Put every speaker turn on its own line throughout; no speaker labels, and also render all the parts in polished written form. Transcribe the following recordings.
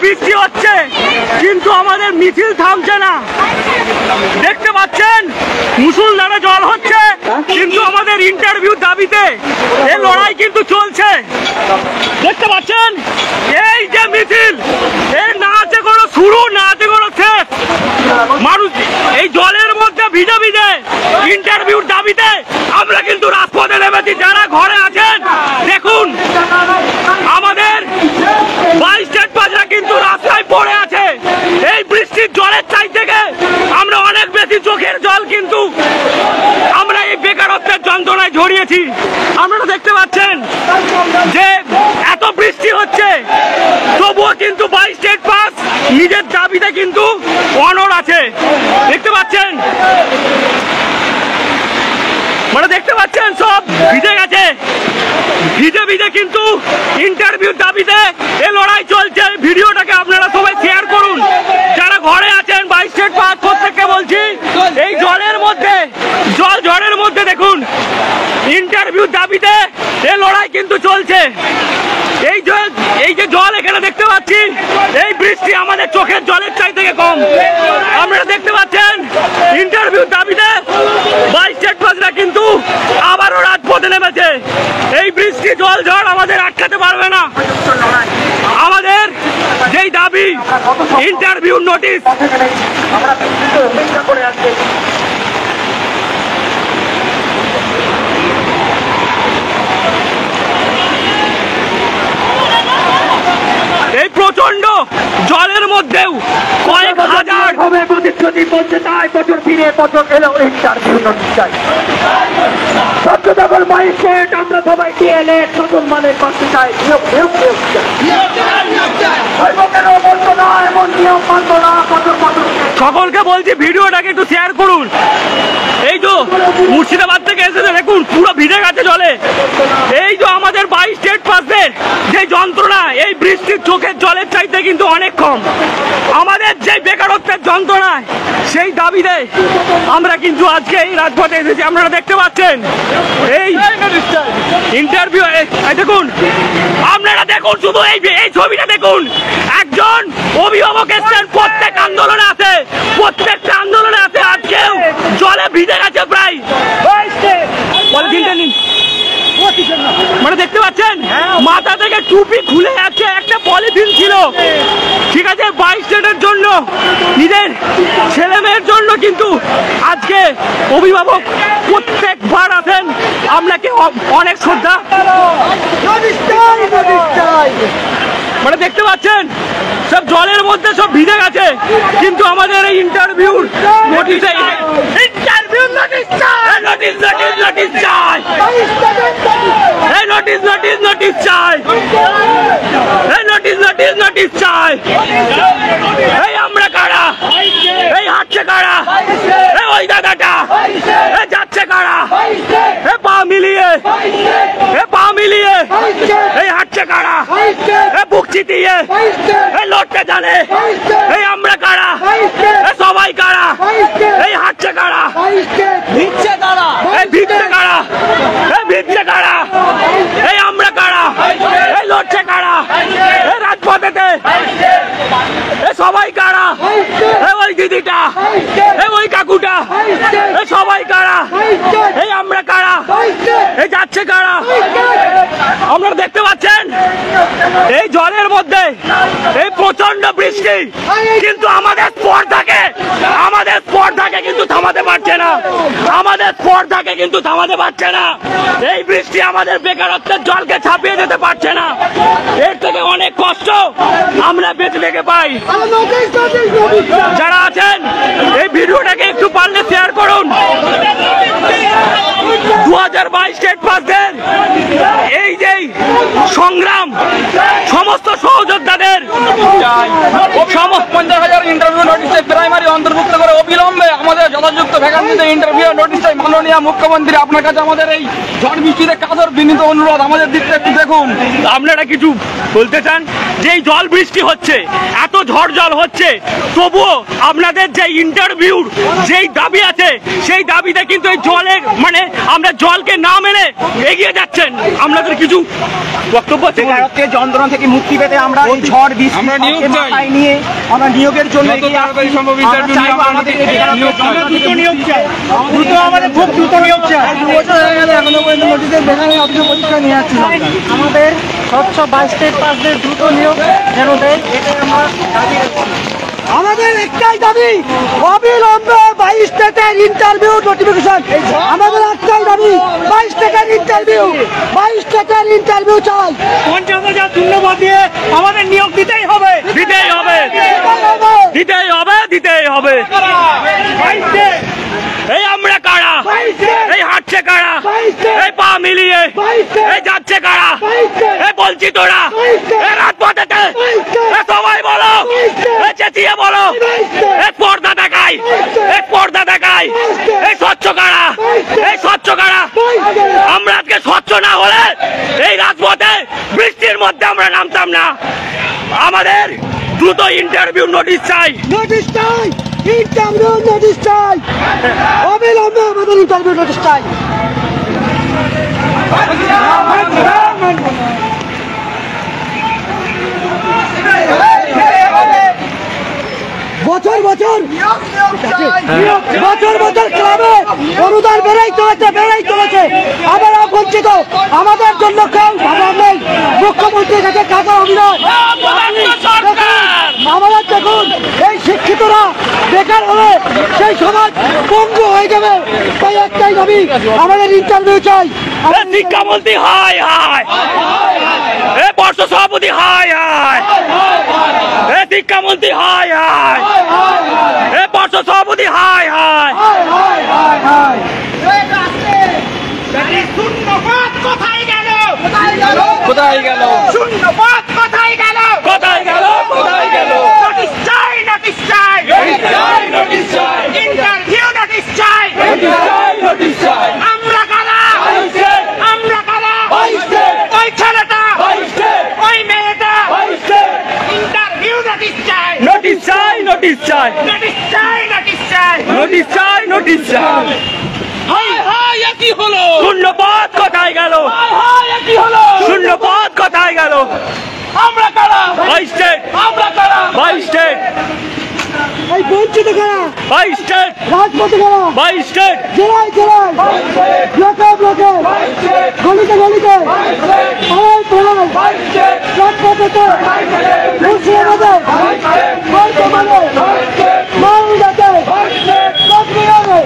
বৃষ্টি হচ্ছে কিন্তু আমাদের মিছিল থামছে না। দেখতে পাচ্ছেন মুষলধারে জল হচ্ছে কিন্তু আমাদের ইন্টারভিউ দাবিতে এই লড়াই কিন্তু চলছে। দেখতে পাচ্ছেন এই যে মিছিল, এই না আছে কোনো শুরু না আছে কোনো শেষ। মানুষ এই জলের মধ্যে ভিজে ভিজে ইন্টারভিউর দাবিতে আমরা কিন্তু রাজপথে নেমেছি। যারা ঘরে আছেন দেখুন, আমাদের 22 স্টেট পাসরা কিন্তু রাস্তায় পড়ে আছে। এই বৃষ্টির জলের চাই থেকে আমরা অনেক বেশি চোখের জল কিন্তু আমরা এই বেকারত্বের যন্ত্রণায় ঝরিয়েছি। আপনারা দেখতে পাচ্ছেন যে এত বৃষ্টি হচ্ছে তবুও কিন্তু 22 স্টেট পাস নিজের দাবিতে কিন্তু অনড় আছে। দেখতে পাচ্ছেন, মানে দেখতে পাচ্ছেন সব ভিজে গেছে, ভিজে ভিজে কিন্তু ইন্টারভিউর দাবিতে এ লড়াই চলছে। ভিডিওটাকে আপনারা সবাই শেয়ার করুন। যারা ঘরে আছেন 22 স্টেট পাস প্রত্যেককে বলছি, এই জলের মধ্যে ঝড়ের মধ্যে দেখুন ইন্টারভিউর দাবিতে এ লড়াই কিন্তু চলছে। এই যে জল এখানে দেখতে পাচ্ছি, এই বৃষ্টি আমাদের চোখের জলের চাই থেকে কম। আপনারা দেখতে পাচ্ছেন ইন্টারভিউর দাবিতে 22 স্টেট পাসরা কিন্তু আবারও রাজপথে নেমেছে। এই বৃষ্টি জল ঝড় আমাদের আটকাতে পারবে না। আমাদের যেই দাবি ইন্টারভিউ নোটিশ, এই প্রচন্ড জলের মধ্যেও কয়েক হাজার
প্রতিশ্রুতি বলছে তাই বছর ফিরে বছর এলো ইন্টারভিউ নোটিশ চাই। সত্যতাবল মাইস্টেট আমরা সবাই ডিএলএ নতুন মানের করতে চাই।
সকলকে বলছি ভিডিওটাকে একটু শেয়ার করুন। এই যে মুর্শিদাবাদ থেকে এসেছে দেখুন পুরো ভিজে গেছে জলে। এই যে আমাদের 22 স্টেট পাসের যে যন্ত্রণা এই বৃষ্টির চোখের জলের চাইতে কিন্তু অনেক কম। আমাদের যে বেকারত্বের যন্ত্রণা সেই দাবিতে আমরা কিন্তু আজকে এই রাজপথে এসেছি। আপনারা দেখতে পাচ্ছেন এই ইন্টারভিউ দেখুন, আপনারা দেখুন শুধু এই ছবিটা দেখুন। একজন অভিভাবক এসছেন, প্রত্যেক আন্দোলনে আছে, প্রত্যেকটা আন্দোলনে আছে, আজকেও জলে ভিজে গেছে প্রায়। মানে দেখতে পাচ্ছেন মাথা থেকে টুপি খুলে যাচ্ছে, একটা পলিথিন ছিল ঠিক আছে 22 স্টেটের জন্য, নিজের ছেলে মেয়ের জন্য, কিন্তু আজকে অভিভাবক প্রত্যেকবার আছেন। আপনাকে অনেক শ্রদ্ধা। মানে দেখতে পাচ্ছেন সব জলের মধ্যে সব ভিজে গেছে কিন্তু আমাদের এই ইন্টারভিউ নোটিশে ইন্টারভিউ নোটিশ চাই, নোটিশ নোটিশ নোটিশ চাই, এই নোটিশ নোটিশ নোটিশ চাই, এই নোটিশ নোটিশ নোটিশ চাই। এই আমরা কারা, এই হাঁটছে কারা, এই ওই দাদাটা, এই যাচ্ছে কারা, এ পা মিলিয়ে, এ পা মিলিয়ে, এই হাঁটছে কারা, এ বুক চিতিয়ে, এই লড়তে জানে, এই আমরা কারা, এই সবাই কারা, এই হাঁটছে কারা, ভিজছে কারা, এই ভিজছে কারা, এই ভিজছে কারা, এই আমরা কারা, এই লড়ছে কারা, এই রাজপথেতে, এই সবাই কারা, এই ওই দিদিটা, এই ওই কাকুটা, এই সবাই কারা, এই আমরা কারা, এই যাচ্ছে কারা। আপনারা দেখতে পাচ্ছেন এই জলের মধ্যে এই প্রচন্ড বৃষ্টি কিন্তু আমাদের স্পর্ধাকে কিন্তু থামাতে পারছে না, আমাদের স্পর্ধাকে কিন্তু থামাতে পারছে না। এই বৃষ্টি আমাদের বেকারত্বের জলকে ছাপিয়ে যেতে পারছে না। এর থেকে অনেক কষ্ট আমরা বেঁচে থেকে পাই। যারা আছেন এই ভিডিওটাকে একটু পারলে শেয়ার করুন। 2022 স্টেট পাসদের এই যে সংগ্রাম সমস্ত সহযোদ্ধাদের
50,000 ইন্টারভিউ নোটিশে প্রাইমারি অন্তর্ভুক্ত করে অবিলম্বে আমাদের যথাযোগ্য সমস্ত ভ্যাকান্সিতে ইন্টারভিউ নোটিশ চাই। মাননীয় মুখ্যমন্ত্রী, আপনার কাছে আমাদের এই ঝড় বৃষ্টিতে কাতর বিনীত অনুরোধ, আমাদের দিকটা একটু দেখুন।
আপনারা কিছু বলতে চান? যেই জল বৃষ্টি হচ্ছে, এত ঝড় জল হচ্ছে, তবুও আপনাদের যে ইন্টারভিউর যেই দাবি আছে, সেই দাবিতে কিন্তু এই জলের মানে আমরা জলকে না মেনে এগিয়ে যাচ্ছেন। আপনাদের কিছু বক্তব্য আছে?
বেকারত্বের যন্ত্রণা থেকে মুক্তি পেতে আমরা এই ঝড় বৃষ্টি
আমরা নিয়োগ চাই।
মাথায় নিয়ে আমরা নিয়োগের জন্য
যত
এগিয়ে
তাড়াতাড়ি
আসছি।
সম্ভব
আমরা
ইন্টারভিউ নিয়ে
চাইবো
আমরা
আমাদের এই বেকারত্বের
নিয়োগ চাই।
যন্ত্রণা থেকে মুক্তি পেতে। দ্রুত আমাদের খুব দ্রুত নিয়োগ চাই। 2 বছর হয়ে গেল এখনো পর্যন্ত নোটিশে বেকারি অফিসে পরীক্ষা নিয়ে যাচ্ছি। আমাদের স্বচ্ছ 22 স্টেট পাসদের দ্রুত নিয়োগ যেন দেয়, এটাই আমরা দাবি রাখছি। আমাদের একটাই দাবি, অবিলম্বে 22 স্টেটের ইন্টারভিউ নোটিফিকেশন। আমাদের একটাই দাবি, 22 স্টেটের ইন্টারভিউ, 22 স্টেটের ইন্টারভিউ চাই। 50,000 ধন্যবাদ দিয়ে আমাদের নিয়োগ দিতেই হবে,
দিতেই হবে, দিতেই হবে, দিতেই হবে। এই আমরা কারা, এই হাঁটছে কারা, এই পা মিলিয়ে এই যাচ্ছে কারা, এই বলছি তোরা, এই রাজপথেতে সবাই বলো, এই চেঁচিয়ে বলো, এই পর্দা দেখাই, এই পর্দা দেখাই, এই স্বচ্ছ কারা, এই স্বচ্ছ কারা। আমরা আজকে স্বচ্ছ না হলে এই রাজপথে বৃষ্টির মধ্যে আমরা নামতাম না। আমাদের দ্রুত ইন্টারভিউ নোটিশ চাই,
নোটিশ চাই, ইন্টারভিউ নোটিশ চাই, অবিলম্বে আমাদের ইন্টারভিউ নোটিশ চাই। বছর বছর বছর বছর ক্লাবে অনুদান বেড়েই চলেছে, আমরা বঞ্চিত। আমাদের জন্য কেউ ভাবা নেই। মুখ্যমন্ত্রীর কাছে কাজের অভিনয়। আমাদের দেখুন, এই শিক্ষিতরা বেকার হলে সেই সমাজ পঙ্গু হয়ে যাবে। তাই একটাই দাবি, আমাদের ইন্টারভিউ চাই।
শিক্ষামন্ত্রী হাই হাই, এ বর্ষ সভাপতি হাই হাই, এ শিক্ষামন্ত্রী হাই হাই, এ বর্ষ সভাপতি হাই হাই।
শূন্যপাত কোথায় গেল?
কোথায় গেল?
শূন্যপাত কোথায় গেল?
কোথায় গেল, কোথায় গেল?
নোটিশ চাই, নোটিশ চাই,
নোটিশ চাই,
ইন্টারভিউ নোটিশ চাই।
নোটিশ চাই।
আমরা কারা? আমরা কারা? ওই ছেলেটা, ওই মেয়েটা, ইন্টারভিউ নোটিশ চাই,
নোটিশ চাই, নোটিশ চাই,
নোটিশ চাই, নোটিশ চাই।
নোটিশ চাই, নোটিশ চাই। শূন্যপদ কোথায় গেল? শূন্যপদ কোথায় গেল?
আমরা কারা?
22 স্টেট,
আমরা কারা?
22 স্টেট,
এই বঞ্চিত কারা?
22 স্টেট,
রাজপথে কারা?
22 স্টেট,
জেলায় জেলায়, ব্লকে ব্লকে, গলিতে গলিতে, পাড়ায় পাড়ায়, রাজপথেতে, মুর্শিদাবাদে, বর্ধমানে, মালদাতে, কোচবিহারে,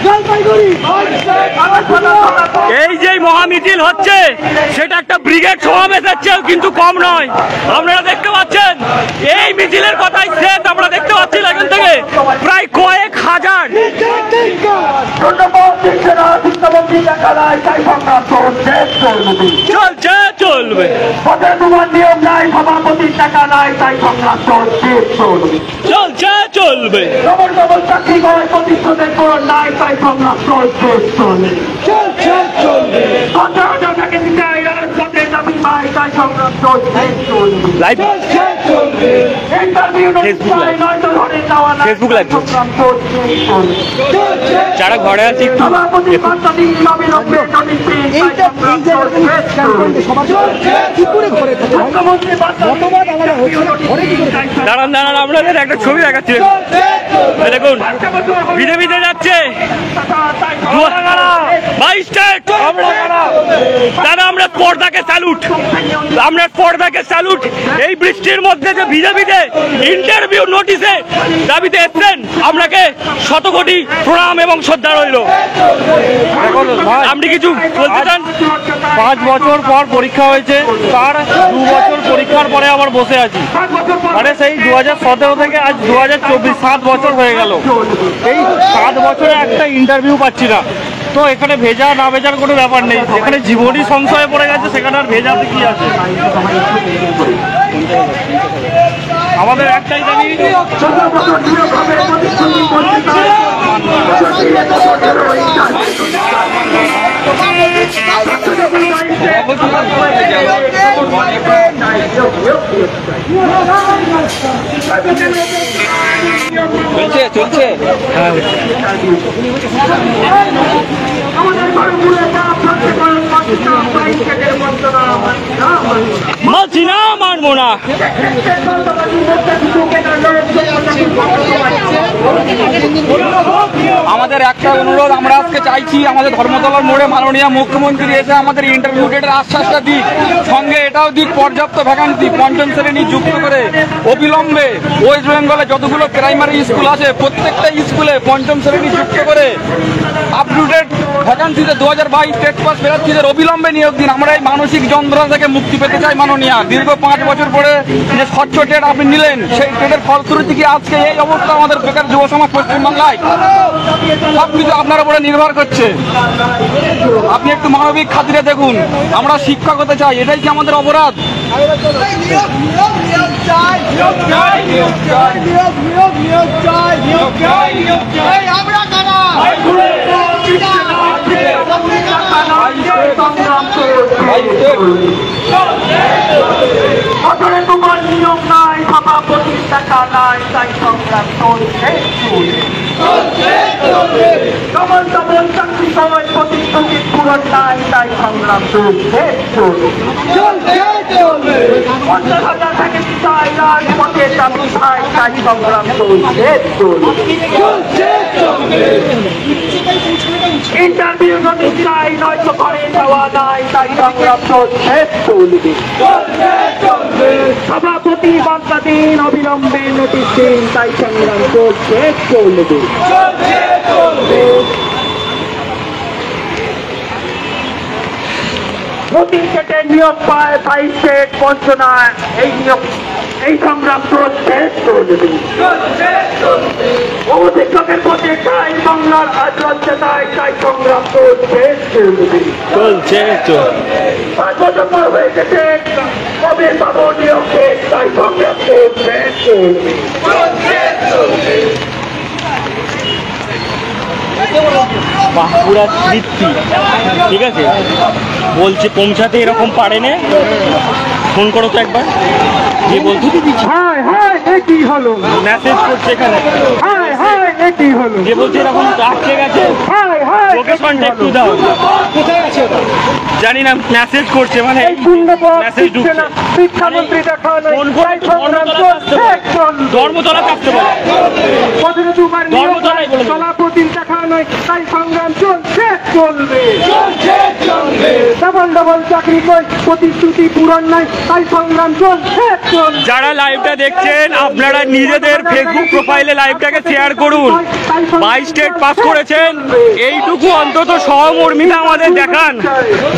জলপাইগুড়ি,
এই যে মহামিছিল হচ্ছে সেটা একটা ব্রিগেড সমাবেশের চেয়েও কিন্তু কম নয়। আপনারা দেখতে পাচ্ছেন এই মিছিলের কথাই শেষ। আমরা দেখতে পাচ্ছি এখান থেকে প্রায় কয়েক হাজার। চলছে, চলবে,
নিয়ম নাই, সভাপতির টাকা নাই, তাই সংগ্রাম চলবে।
চলছে, চলবে,
ডবল ডবল চাকরি করে প্রতিশোধের পর নাই, তাই সংগ্রাম চলবে। সরকারকে দিতে রাজপথের দাবি পাই, তাই সংগ্রাম চলবে।
লাইভ
ইন্টারভিউ
ফেসবুক লাইভ,
নয়তো ধরে যাওয়া নাই,
ফেসবুক লাইভ
সংগ্রাম চলবে।
যারা ঘরে আছে একটু
সভাপতি পদ্ধতি অবিলম্বে নোটিশ দিন, তাই সংগ্রাম চলবে। মুখ্যমন্ত্রী
দাঁড়ান দাঁড়ান, আপনাদের একটা ছবি দেখাচ্ছি। দেখুন বিজেপিতে যাচ্ছে 22 স্টেট। দাদা আমরা স্পর্ধাকে স্যালুট, আমরা স্পর্ধাকে স্যালুট। এই বৃষ্টির মধ্যে যে বিজেপিতে ইন্টারভিউ নোটিশে দাবিতে এসছেন, আপনাকে শতকোটি প্রণাম এবং শ্রদ্ধা রইল। আপনি কিছু বলতে চান?
5 বছর পর পরীক্ষা হয়েছে, তার 2 বছর পরীক্ষার পরে আবার বসে আছি। মানে সেই 2017 থেকে আজ 2024, 7 বছর হয়ে গেল। এই 7 বছরে একটা ইন্টারভিউ পাচ্ছি না। তো এখানে ভেজা না ভেজার কোনো ব্যাপার নেই, যেখানে জীবনই সংশয়ে পড়ে গেছে সেখানে আর ভেজাতে কি আছে। আমাদের একটাই দাবি,
চলছে
মানছি না, মানবো না।
আমাদের একটা অনুরোধ, আমরা আজকে চাইছি আমাদের ধর্মতলার মোড়ে মাননীয় মুখ্যমন্ত্রী এসে আমাদের ইন্টারমিডিয়েটের আশ্বাসটা দিক, সঙ্গে এটাও দিক পর্যাপ্ত ভ্যাকান্সি পঞ্চম শ্রেণী যুক্ত করে অবিলম্বে ওয়েস্ট বেঙ্গলে যতগুলো প্রাইমারি স্কুল আছে প্রত্যেকটা স্কুলে পঞ্চম শ্রেণী যুক্ত করে আপ টু ডেট ভ্যাকান্সিতে 2022 টেট পাস প্রার্থীদের অবিলম্বে নিয়োগ দিন। আমরা এই মানসিক যন্ত্রণা থেকে মুক্তি পেতে চাই মাননীয়। দীর্ঘ 5 বছর পরে যে স্বচ্ছ টেট আপনি নিলেন, সেই টেটের ফলশ্রুতি কি আজকে এই অবস্থা আমাদের বেকার যুব সমাজ পশ্চিমবাংলায়? সবকিছু আপনার উপরে নির্ভর করছে। আপনি একটু মানবিক খাতিরে দেখুন, আমরা শিক্ষক হতে চাই, এটাই কি আমাদের অপরাধ?
তোমার নিয়োগ নাই, সভাপতির টাকা নাই, তাই সংগ্রাম চলছে। ডবল ডবল চাকরি সময় প্রতিশ্রুতি পূরণ নাই, তাই সংগ্রাম চলছে। 50,000 থেকে চাই রাজপথে দাবি ভাই, তাই সংগ্রাম চলছে। ইন্টারভিউ নোটিশ চাই, নয়তো ঘরে যাওয়া নাই, তাই সংগ্রাম চলছে। সভাপতি বার্তা দিন, অবিলম্বে নোটিশ দিন, তাই সংগ্রাম চলছে। প্রতি সেটে নিয়োগ পায় 22 সেট বঞ্চনায়, এই নিয়োগ এই সংগ্রাম চলছে। শিক্ষকের পথে চাই বাংলার আজ লজ্জা নাই, তাই সংগ্রাম চলছে। 5 বছর পর হয়ে গেছে, কবে পাবো নিয়োগে, তাই সংগ্রাম চলছে।
বাঁকুড়ার তৃপ্তি, ঠিক আছে, বলছে পৌঁছাতে এরকম পারে না, ফোন করো তো একবার। যে বলছি
কি হলো,
মেসেজ করছে এখানে,
কি হলো,
যে বলছে এরকম আটকে গেছে, লোকেশনটা একটু দাও। জানি না, মেসেজ করছে, মানে মেসেজ ঢুকছে।
শিক্ষামন্ত্রী দেখা নাই,
ফোন করে ধর্মতলাতে আসতে বলে, ধর্মতলায় বলে
সভাপতির দেখা নয়, তাই সংগ্রাম চলছে। ডবল ডবল চাকরি কই, প্রতিশ্রুতি পূরণ নাই, তাই সংগ্রাম চলছে।
যারা লাইভটা দেখছেন আপনারা নিজেদের ফেসবুক প্রোফাইলে লাইভটাকে শেয়ার করুন। 22 স্টেট পাস করেছেন, এইটুকু অন্তত সহমর্মিতা আমাদের দেখান,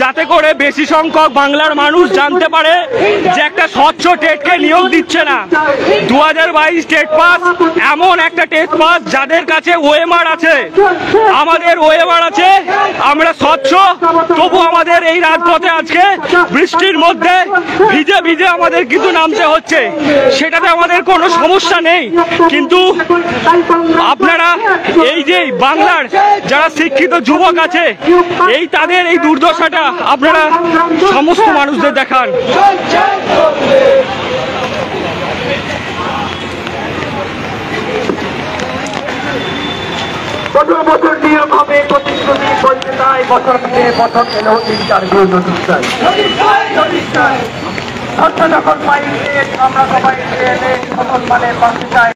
যাতে করে বেশি সংখ্যক বাংলার মানুষ জানতে পারে যে একটা স্বচ্ছ টেটকে নিয়োগ দিচ্ছে না। 2022 স্টেট পাস এমন একটা টেট পাস যাদের কাছে ওএমআর আছে, আমাদের ওএমআর আছে, আমরা স্বচ্ছ, তবু আমাদের এই রাজপথে আজকে বৃষ্টির মধ্যে ভিজে ভিজে আমাদের কিন্তু নামতে হচ্ছে। সেটাতে আমাদের কোনো সমস্যা নেই, কিন্তু আপনারা এই যে বাংলার যারা শিক্ষিত যুবক আছে, এই তাদের এই দুর্দশাটা আপনারা সমস্ত মানুষদের দেখান।
15 বছর নিয়োগ হবে, প্রতিশ্রুতি বলতে তাই, বছর ফিরে বছর এলো ইন্টারভিউ নোটিশ চাই। যখন পাই আমরা সবাই মানে পাশে চাই।